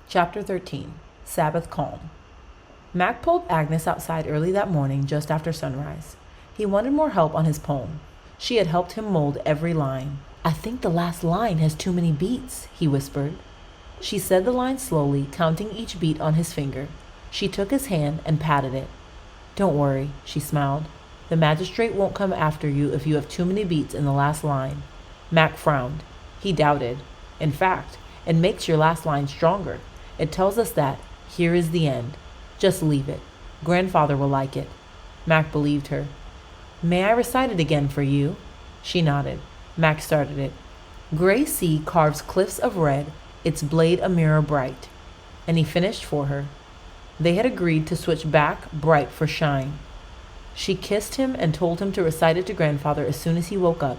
Chapter 13. Sabbath Calm. Mac pulled Agnes outside early that morning just after sunrise. He wanted more help on his poem. She had helped him mold every line. "I think the last line has too many beats," he whispered. She said the line slowly, counting each beat on his finger. She took his hand and patted it. "Don't worry," she smiled. "The magistrate won't come after you if you have too many beats in the last line." Mac frowned. He doubted. "In fact, it makes your last line stronger. It tells us that here is the end. Just leave it. Grandfather will like it." Mac believed her. "May I recite it again for you?" She nodded. Mac started it. "Gray sea carves cliffs of red, its blade a mirror bright." And he finished for her. They had agreed to switch back bright for shine. She kissed him and told him to recite it to Grandfather as soon as he woke up.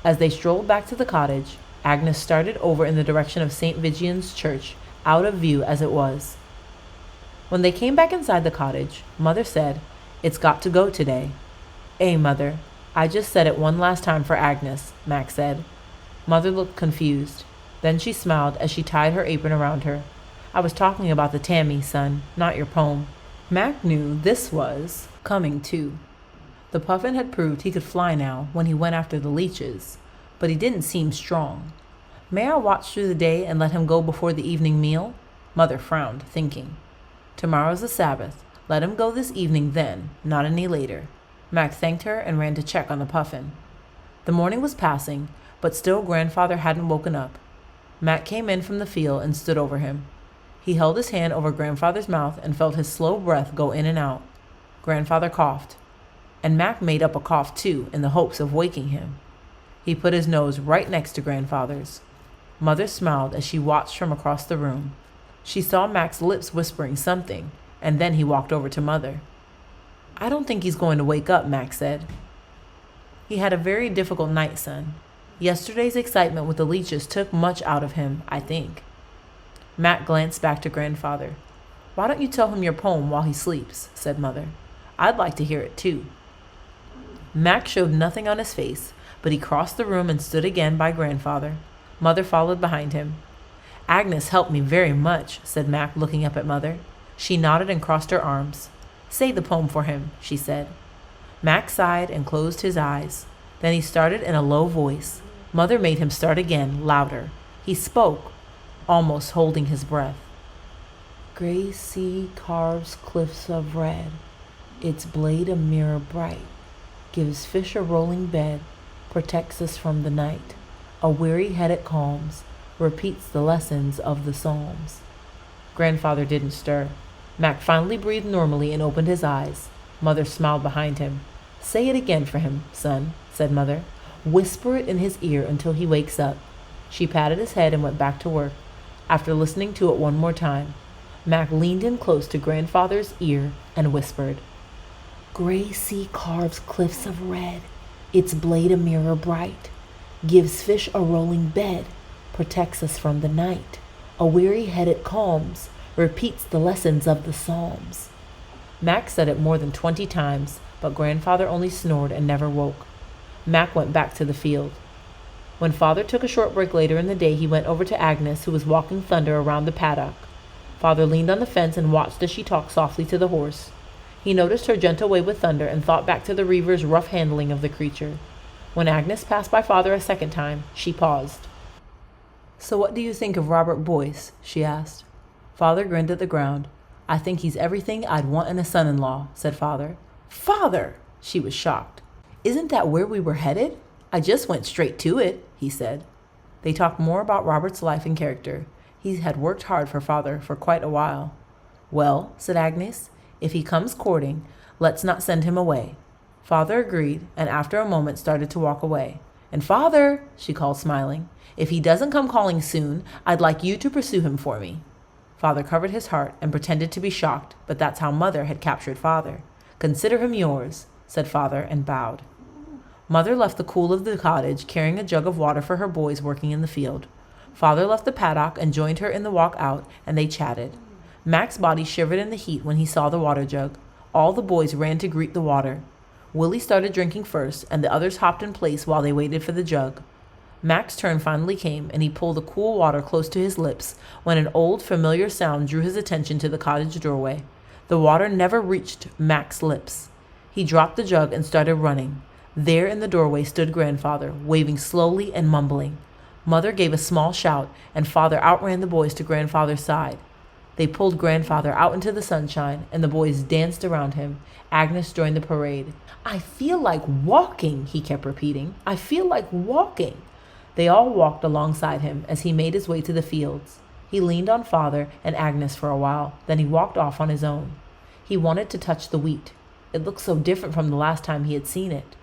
As they strolled back to the cottage, Agnes started over in the direction of St. Vigian's church, out of view as it was. When they came back inside the cottage, Mother said, "It's got to go today." Mother, I just said it one last time for Agnes," Mac said. Mother looked confused. Then she smiled as she tied her apron around her. "I was talking about the Tammy, son, not your poem." Mac knew this was coming too. The puffin had proved he could fly now when he went after the leeches, but he didn't seem strong. "May I watch through the day and let him go before the evening meal?" Mother frowned, thinking. "Tomorrow's the Sabbath. Let him go this evening then, not any later." Mac thanked her and ran to check on the puffin. The morning was passing, but still Grandfather hadn't woken up. Mac came in from the field and stood over him. He held his hand over Grandfather's mouth and felt his slow breath go in and out. Grandfather coughed. And Mac made up a cough too, in the hopes of waking him. He put his nose right next to Grandfather's. Mother smiled as she watched from across the room. She saw Mac's lips whispering something, and then he walked over to Mother. "I don't think he's going to wake up," Mac said. "He had a very difficult night, son. Yesterday's excitement with the leeches took much out of him, I think." Mac glanced back to Grandfather. "Why don't you tell him your poem while he sleeps?" said Mother. "I'd like to hear it too." Mac showed nothing on his face, but he crossed the room and stood again by Grandfather. Mother followed behind him. "Agnes helped me very much," said Mac, looking up at Mother. She nodded and crossed her arms. "Say the poem for him," she said. Mac sighed and closed his eyes. Then he started in a low voice. Mother made him start again, louder. He spoke, almost holding his breath. "Gray sea carves cliffs of red, its blade a mirror bright, gives fish a rolling bed, protects us from the night. A weary head it calms, repeats the lessons of the Psalms." Grandfather didn't stir. Mac finally breathed normally and opened his eyes. Mother smiled behind him. "Say it again for him, son," said Mother. "Whisper it in his ear until he wakes up." She patted his head and went back to work. After listening to it one more time, Mac leaned in close to Grandfather's ear and whispered, "Gray sea carves cliffs of red, its blade a mirror bright, gives fish a rolling bed, protects us from the night. A weary head it calms, repeats the lessons of the Psalms." Mac said it more than 20 times, but Grandfather only snored and never woke. Mac went back to the field. When Father took a short break later in the day, he went over to Agnes, who was walking Thunder around the paddock. Father leaned on the fence and watched as she talked softly to the horse. He noticed her gentle way with Thunder and thought back to the Reaver's rough handling of the creature. When Agnes passed by Father a second time, she paused. "So what do you think of Robert Boyce?" she asked. Father grinned at the ground. "I think he's everything I'd want in a son-in-law," said Father. "Father!" She was shocked. "Isn't that where we were headed?" "I just went straight to it," he said. They talked more about Robert's life and character. He had worked hard for Father for quite a while. "Well," said Agnes, "if he comes courting, let's not send him away." Father agreed, and after a moment started to walk away. "And Father," she called, smiling, "if he doesn't come calling soon, I'd like you to pursue him for me." Father covered his heart and pretended to be shocked, but that's how Mother had captured Father. "Consider him yours," said Father, and bowed. Mother left the cool of the cottage, carrying a jug of water for her boys working in the field. Father left the paddock and joined her in the walk out, and they chatted. Mac's body shivered in the heat when he saw the water jug. All the boys ran to greet the water. Willie started drinking first, and the others hopped in place while they waited for the jug. Mac's turn finally came, and he pulled the cool water close to his lips when an old, familiar sound drew his attention to the cottage doorway. The water never reached Mac's lips. He dropped the jug and started running. There in the doorway stood Grandfather, waving slowly and mumbling. Mother gave a small shout, and Father outran the boys to Grandfather's side. They pulled Grandfather out into the sunshine, and the boys danced around him. Agnes joined the parade. "I feel like walking," he kept repeating. "I feel like walking." They all walked alongside him as he made his way to the fields. He leaned on Father and Agnes for a while, then he walked off on his own. He wanted to touch the wheat. It looked so different from the last time he had seen it.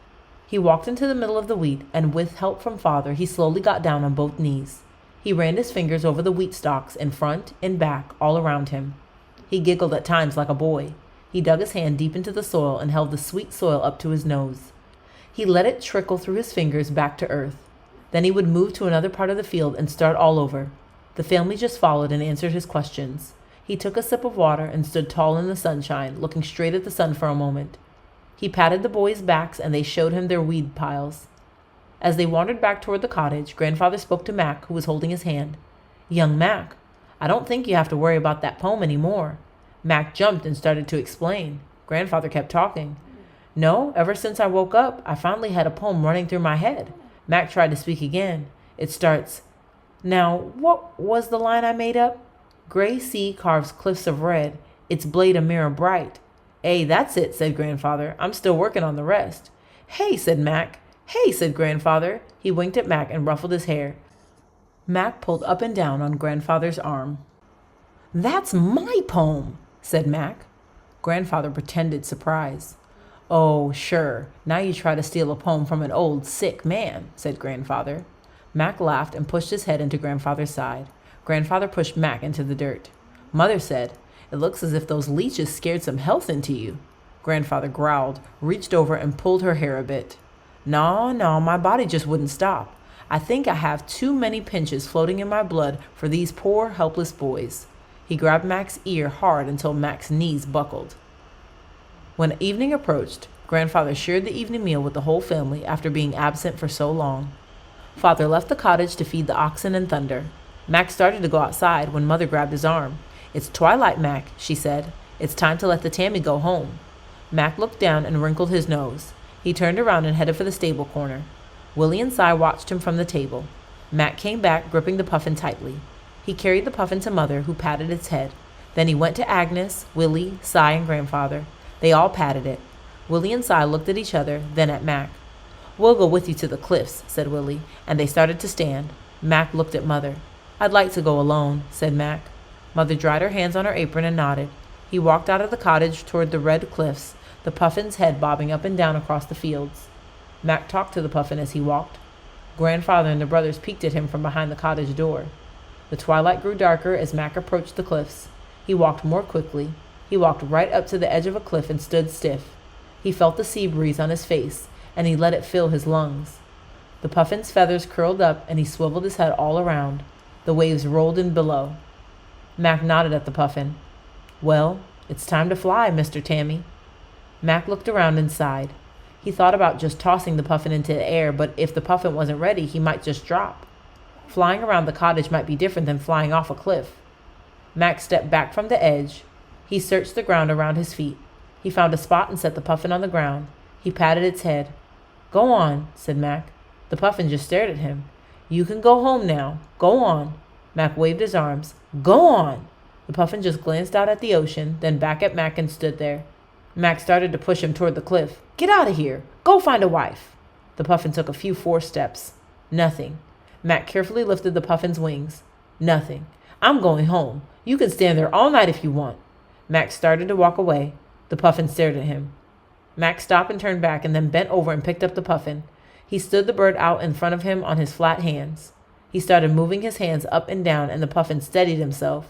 He walked into the middle of the wheat, and with help from Father, he slowly got down on both knees. He ran his fingers over the wheat stalks in front, in back, all around him. He giggled at times like a boy. He dug his hand deep into the soil and held the sweet soil up to his nose. He let it trickle through his fingers back to earth. Then he would move to another part of the field and start all over. The family just followed and answered his questions. He took a sip of water and stood tall in the sunshine, looking straight at the sun for a moment. He patted the boys' backs and they showed him their weed piles. As they wandered back toward the cottage, Grandfather spoke to Mac, who was holding his hand. "Young Mac, I don't think you have to worry about that poem anymore." Mac jumped and started to explain. Grandfather kept talking. "No, ever since I woke up, I finally had a poem running through my head." Mac tried to speak again. It starts, "Now, what was the line I made up? Gray sea carves cliffs of red, its blade a mirror bright." "Hey, that's it," said Grandfather. "I'm still working on the rest." "Hey," said Mac. "Hey," said Grandfather. He winked at Mac and ruffled his hair. Mac pulled up and down on Grandfather's arm. "That's my poem," said Mac. Grandfather pretended surprise. "Oh, sure. Now you try to steal a poem from an old, sick man," said Grandfather. Mac laughed and pushed his head into Grandfather's side. Grandfather pushed Mac into the dirt. Mother said, "It looks as if those leeches scared some health into you." Grandfather growled, reached over and pulled her hair a bit. No, my body just wouldn't stop. I think I have too many pinches floating in my blood for these poor, helpless boys." He grabbed Mac's ear hard until Mac's knees buckled. When evening approached, Grandfather shared the evening meal with the whole family after being absent for so long. Father left the cottage to feed the oxen and thunder. Mac started to go outside when Mother grabbed his arm. "It's twilight, Mac," she said. "It's time to let the Tammy go home." Mac looked down and wrinkled his nose. He turned around and headed for the stable corner. Willie and Cy watched him from the table. Mac came back, gripping the puffin tightly. He carried the puffin to Mother, who patted its head. Then he went to Agnes, Willie, Cy, and Grandfather. They all patted it. Willie and Cy looked at each other, then at Mac. "We'll go with you to the cliffs," said Willie, and they started to stand. Mac looked at Mother. "I'd like to go alone," said Mac. Mother dried her hands on her apron and nodded. He walked out of the cottage toward the red cliffs, the puffin's head bobbing up and down across the fields. Mac talked to the puffin as he walked. Grandfather and the brothers peeked at him from behind the cottage door. The twilight grew darker as Mac approached the cliffs. He walked more quickly. He walked right up to the edge of a cliff and stood stiff. He felt the sea breeze on his face, and he let it fill his lungs. The puffin's feathers curled up, and he swiveled his head all around. The waves rolled in below. Mac nodded at the puffin. "Well, it's time to fly, Mr. Tammy." Mac looked around and sighed. He thought about just tossing the puffin into the air, but if the puffin wasn't ready, he might just drop. Flying around the cottage might be different than flying off a cliff. Mac stepped back from the edge. He searched the ground around his feet. He found a spot and set the puffin on the ground. He patted its head. "Go on," said Mac. The puffin just stared at him. "You can go home now. Go on." Mac waved his arms. "Go on." The puffin just glanced out at the ocean, then back at Mac and stood there. Mac started to push him toward the cliff. "Get out of here. Go find a wife." The puffin took a few forced steps. Nothing. Mac carefully lifted the puffin's wings. Nothing. "I'm going home. You can stand there all night if you want." Mac started to walk away. The puffin stared at him. Mac stopped and turned back and then bent over and picked up the puffin. He stood the bird out in front of him on his flat hands. He started moving his hands up and down, and the puffin steadied himself.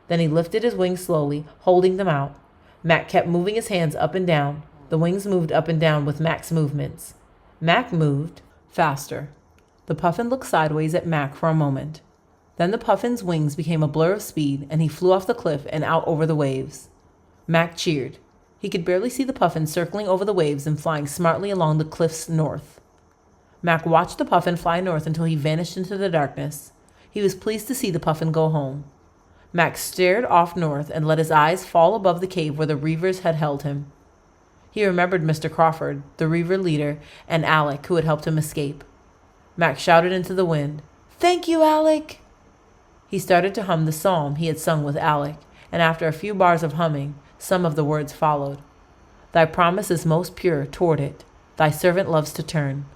Then he lifted his wings slowly, holding them out. Mac kept moving his hands up and down. The wings moved up and down with Mac's movements. Mac moved faster. The puffin looked sideways at Mac for a moment. Then the puffin's wings became a blur of speed, and he flew off the cliff and out over the waves. Mac cheered. He could barely see the puffin circling over the waves and flying smartly along the cliff's north. Mac watched the puffin fly north until he vanished into the darkness. He was pleased to see the puffin go home. Mac stared off north and let his eyes fall above the cave where the Reavers had held him. He remembered Mr. Crawford, the Reaver leader, and Alec, who had helped him escape. Mac shouted into the wind, "Thank you, Alec!" He started to hum the psalm he had sung with Alec, and after a few bars of humming, some of the words followed. Thy promise is most pure, toward it thy servant loves to turn.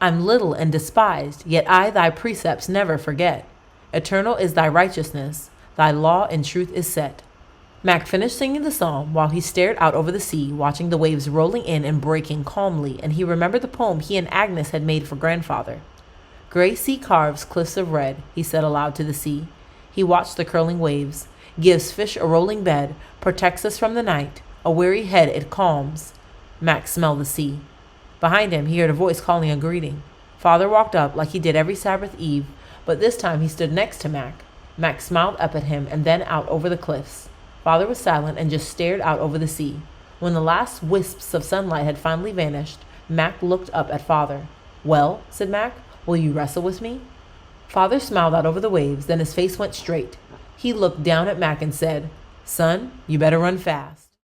I'm little and despised, yet I thy precepts never forget. Eternal is thy righteousness, thy law in truth is set. Mac finished singing the psalm while he stared out over the sea, watching the waves rolling in and breaking calmly, and he remembered the poem he and Agnes had made for grandfather. Gray sea carves cliffs of red, he said aloud to the sea. He watched the curling waves, gives fish a rolling bed, protects us from the night, a weary head it calms. Mac smelled the sea. Behind him he heard a voice calling a greeting. Father walked up like he did every Sabbath Eve, but this time he stood next to Mac. Mac smiled up at him and then out over the cliffs. Father was silent and just stared out over the sea. When the last wisps of sunlight had finally vanished, Mac looked up at Father. "Well," said Mac, "will you wrestle with me?" Father smiled out over the waves, then his face went straight. He looked down at Mac and said, "Son, you better run fast."